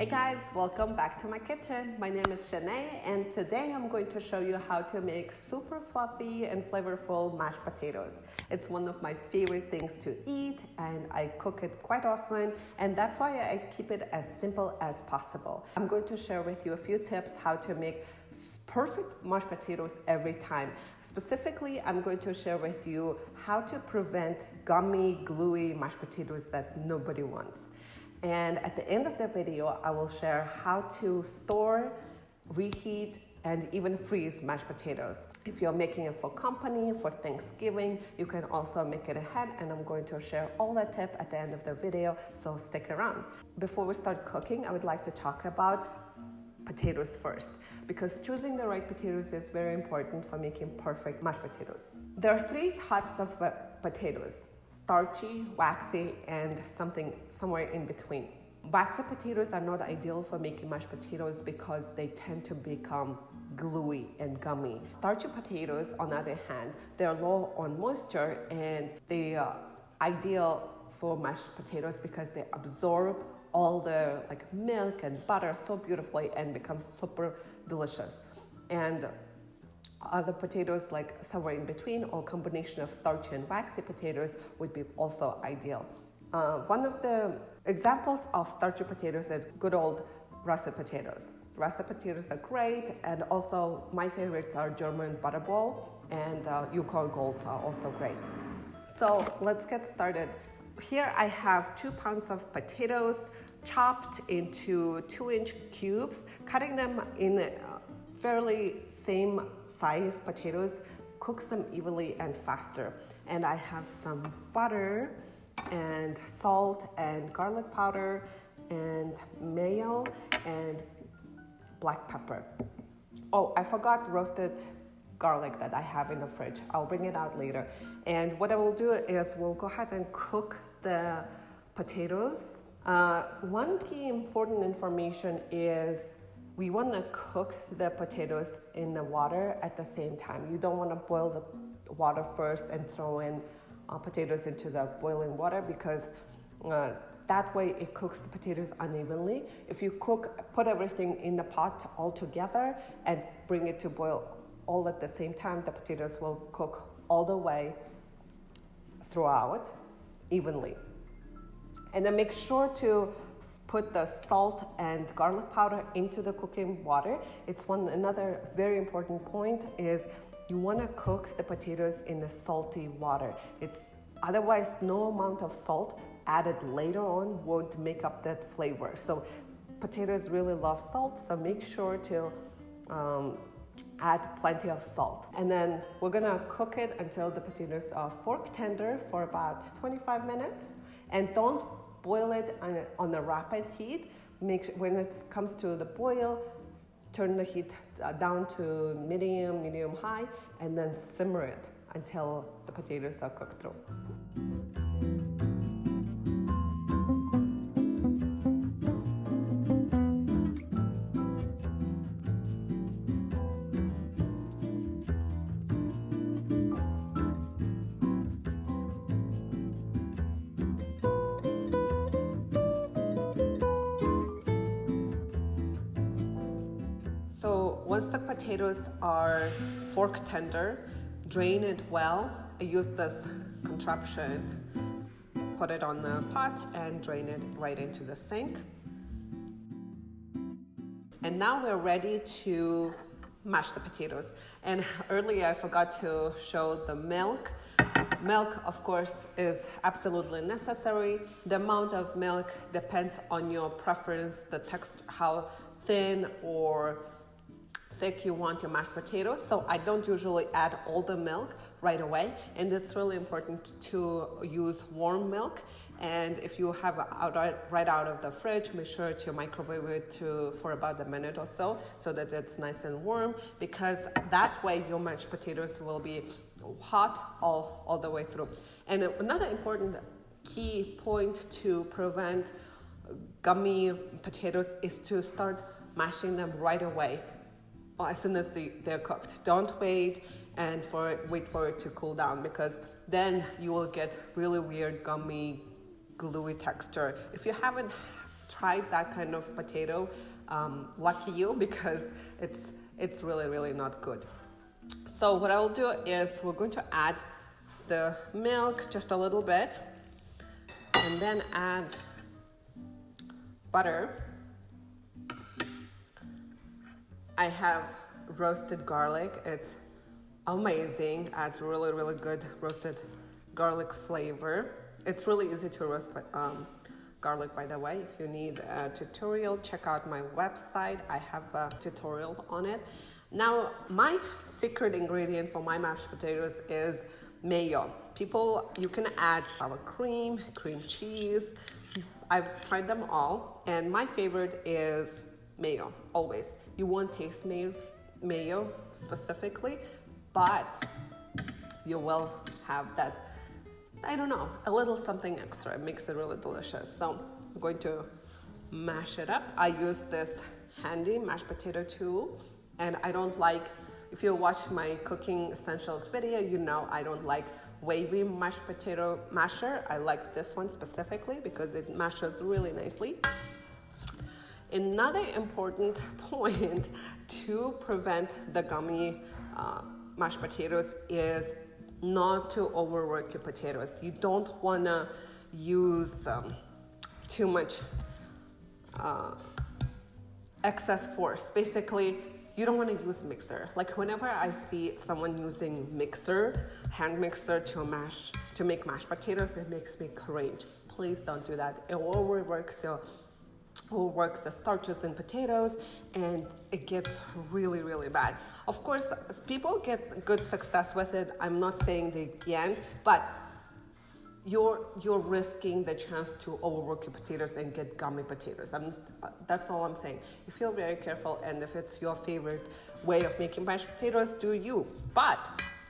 Hey guys, welcome back to my kitchen. My name is Shanae and today I'm going to show you how to make super fluffy and flavorful mashed potatoes. It's one of my favorite things to eat and I cook it quite often, and that's why I keep it as simple as possible. I'm going to share with you a few tips how to make perfect mashed potatoes every time. Specifically, I'm going to share with you how to prevent gummy, gluey mashed potatoes that nobody wants. And at the end of the video, I will share how to store, reheat, and even freeze mashed potatoes. If you're making it for company, for Thanksgiving, you can also make it ahead, and I'm going to share all that tip at the end of the video, so stick around. Before we start cooking, I would like to talk about potatoes first, because choosing the right potatoes is very important for making perfect mashed potatoes. There are three types of potatoes: starchy, waxy, and somewhere in between. Waxy potatoes are not ideal for making mashed potatoes because they tend to become gluey and gummy. Starchy potatoes, on the other hand, they're low on moisture and they are ideal for mashed potatoes because they absorb all the milk and butter so beautifully and become super delicious. And other potatoes, like somewhere in between, or combination of starchy and waxy potatoes, would be also ideal. One of the examples of starchy potatoes is good old russet potatoes. Russet potatoes are great, and also my favorites are German butterball and Yukon Golds are also great. So let's get started. Here I have 2 pounds of potatoes chopped into 2-inch cubes. Cutting them in fairly same size potatoes cooks them evenly and faster. And I have some butter and salt and garlic powder and mayo and black pepper. Oh, I forgot roasted garlic that I have in the fridge. I'll bring it out later. And what I will do is we'll go ahead and cook the potatoes. One key important information is we want to cook the potatoes in the water at the same time. You don't want to boil the water first and throw in potatoes into the boiling water, because that way it cooks the potatoes unevenly. If you put everything in the pot all together and bring it to boil all at the same time, the potatoes will cook all the way throughout evenly. And then make sure to put the salt and garlic powder into the cooking water. Another very important point is you want to cook the potatoes in the salty water. Otherwise, no amount of salt added later on won't make up that flavor. So potatoes really love salt, so make sure to add plenty of salt. And then we're gonna cook it until the potatoes are fork tender for about 25 minutes. And don't boil it on a rapid heat. When it comes to the boil, turn the heat down to medium high, and then simmer it until the potatoes are cooked through. So once the potatoes are fork tender, drain it well. I use this contraption, put it on the pot and drain it right into the sink. And now we're ready to mash the potatoes. And earlier I forgot to show the milk. Milk, of course, is absolutely necessary. The amount of milk depends on your preference, the texture, how thin or thick you want your mashed potatoes. So I don't usually add all the milk right away, and it's really important to use warm milk. And if you have it right out of the fridge, make sure to microwave it for about a minute or so that it's nice and warm, because that way your mashed potatoes will be hot all the way through. And another important key point to prevent gummy potatoes is to start mashing them right away, as soon as they're cooked. Don't wait for it to cool down, because then you will get really weird gummy gluey texture. If you haven't tried that kind of potato, lucky you, because it's really, really not good. So what I'll do is we're going to add the milk just a little bit, and then add butter. I have roasted garlic. It's amazing. Adds really, really good roasted garlic flavor. It's really easy to roast garlic, by the way. If you need a tutorial, check out my website. I have a tutorial on it. Now, my secret ingredient for my mashed potatoes is mayo. You can add sour cream, cream cheese. I've tried them all, and my favorite is mayo, always. You won't taste mayo specifically, but you will have that, I don't know, a little something extra. It makes it really delicious. So I'm going to mash it up. I use this handy mashed potato tool, and I don't like, if you watch my cooking essentials video, you know I don't like wavy mashed potato masher. I like this one specifically because it mashes really nicely. Another important point to prevent the gummy mashed potatoes is not to overwork your potatoes. You don't want to use too much excess force. Basically, you don't want to use mixer. Like whenever I see someone using hand mixer to make mashed potatoes, it makes me cringe. Please don't do that. It overworks the starches in potatoes, and it gets really, really bad. Of course, people get good success with it. I'm not saying they can't, but you're risking the chance to overwork your potatoes and get gummy potatoes. That's all I'm saying. You feel very careful, and if it's your favorite way of making mashed potatoes, do you. But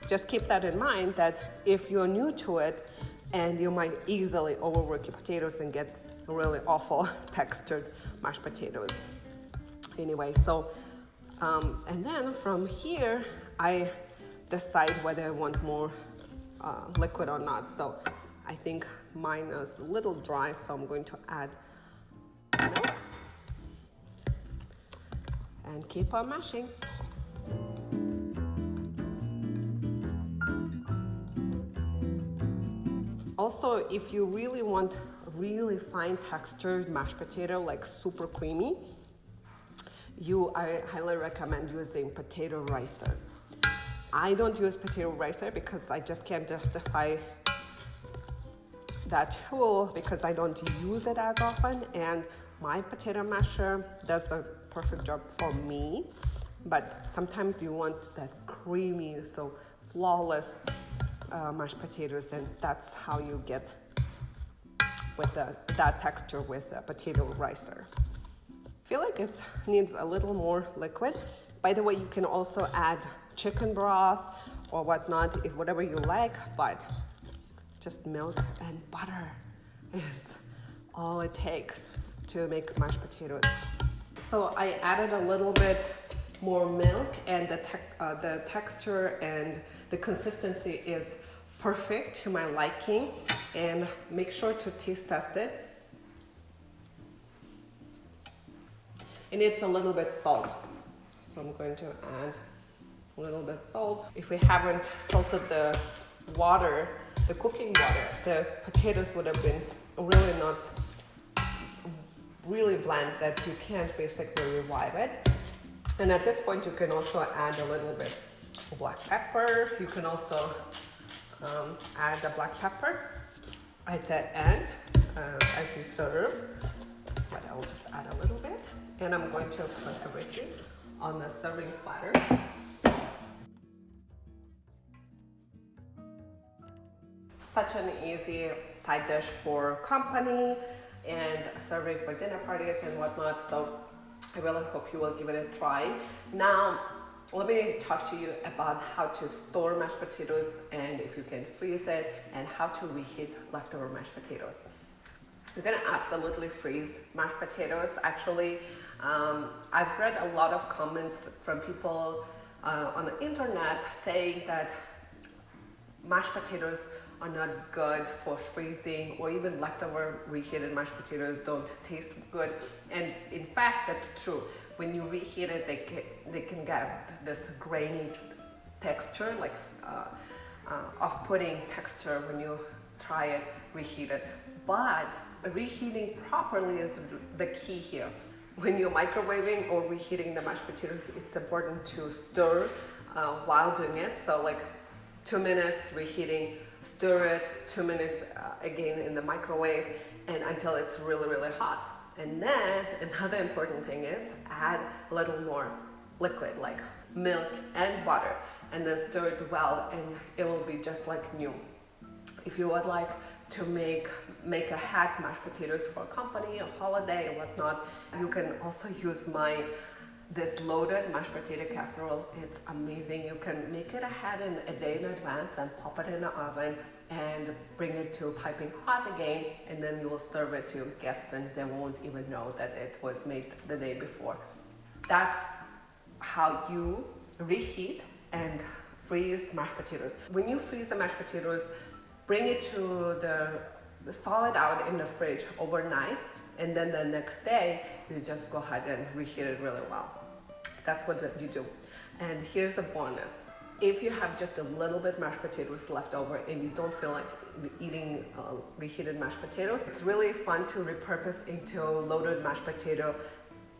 just keep that in mind, that if you're new to it, and you might easily overwork your potatoes and get really awful textured mashed potatoes. Anyway, so and then from here I decide whether I want more liquid or not. So I think mine is a little dry, so I'm going to add milk and keep on mashing. Also, if you really want really fine textured mashed potato, like super creamy, I highly recommend using potato ricer. I don't use potato ricer because I just can't justify that tool because I don't use it as often, and my potato masher does the perfect job for me. But sometimes you want that creamy, so flawless mashed potatoes, and that's how you get with that texture with a potato ricer. I feel like it needs a little more liquid. By the way, you can also add chicken broth or whatnot, whatever you like, but just milk and butter is all it takes to make mashed potatoes. So I added a little bit more milk, and the texture and the consistency is perfect to my liking. And make sure to taste test it. It needs a little bit salt, so I'm going to add a little bit salt. If we haven't salted the water, the cooking water, the potatoes would have been really not really bland that you can't basically revive it. And at this point, you can also add a little bit of black pepper. You can also add the black pepper at the end as you serve, but I will just add a little bit, and I'm going to put everything on the serving platter. Such an easy side dish for company and serving for dinner parties and whatnot, so I really hope you will give it a try. Now, let me talk to you about how to store mashed potatoes, and if you can freeze it, and how to reheat leftover mashed potatoes. You're gonna absolutely freeze mashed potatoes. Actually, I've read a lot of comments from people on the internet saying that mashed potatoes are not good for freezing, or even leftover reheated mashed potatoes don't taste good. And in fact, that's true. When you reheat it, they can get this grainy texture, like off-putting texture when you try it reheated. But reheating properly is the key here. When you're microwaving or reheating the mashed potatoes, it's important to stir while doing it. So like 2 minutes reheating, stir it, 2 minutes again in the microwave, and until it's really, really hot. And then another important thing is add a little more liquid like milk and butter, and then stir it well, and it will be just like new. If you would like to make a hack mashed potatoes for a company, a holiday, or whatnot, you can also use this loaded mashed potato casserole. It's amazing. You can make it ahead in a day in advance and pop it in the oven and bring it to piping hot again, and then you will serve it to guests and they won't even know that it was made the day before. That's how you reheat and freeze mashed potatoes. When you freeze the mashed potatoes, bring it to thaw it out in the fridge overnight, and then the next day you just go ahead and reheat it really well. That's what you do. And here's a bonus. If you have just a little bit mashed potatoes left over and you don't feel like eating reheated mashed potatoes, it's really fun to repurpose into loaded mashed potato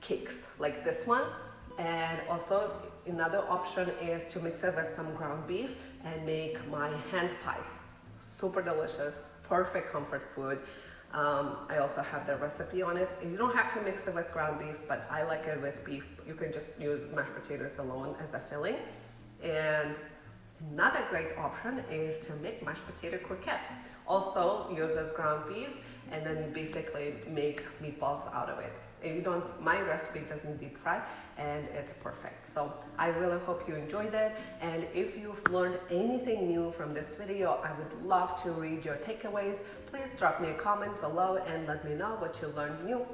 cakes like this one. And also another option is to mix it with some ground beef and make my hand pies. Super delicious, perfect comfort food. I also have the recipe on it. You don't have to mix it with ground beef, but I like it with beef. You can just use mashed potatoes alone as a filling. And another great option is to make mashed potato croquette. Also uses ground beef, and then you basically make meatballs out of it. If you don't, my recipe doesn't deep fry, and it's perfect. So I really hope you enjoyed it. And if you've learned anything new from this video, I would love to read your takeaways. Please drop me a comment below and let me know what you learned new.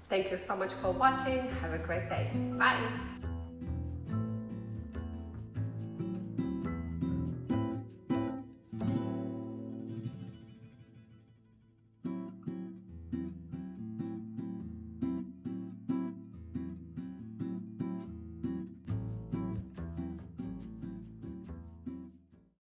Thank you so much for watching. Have a great day. Bye.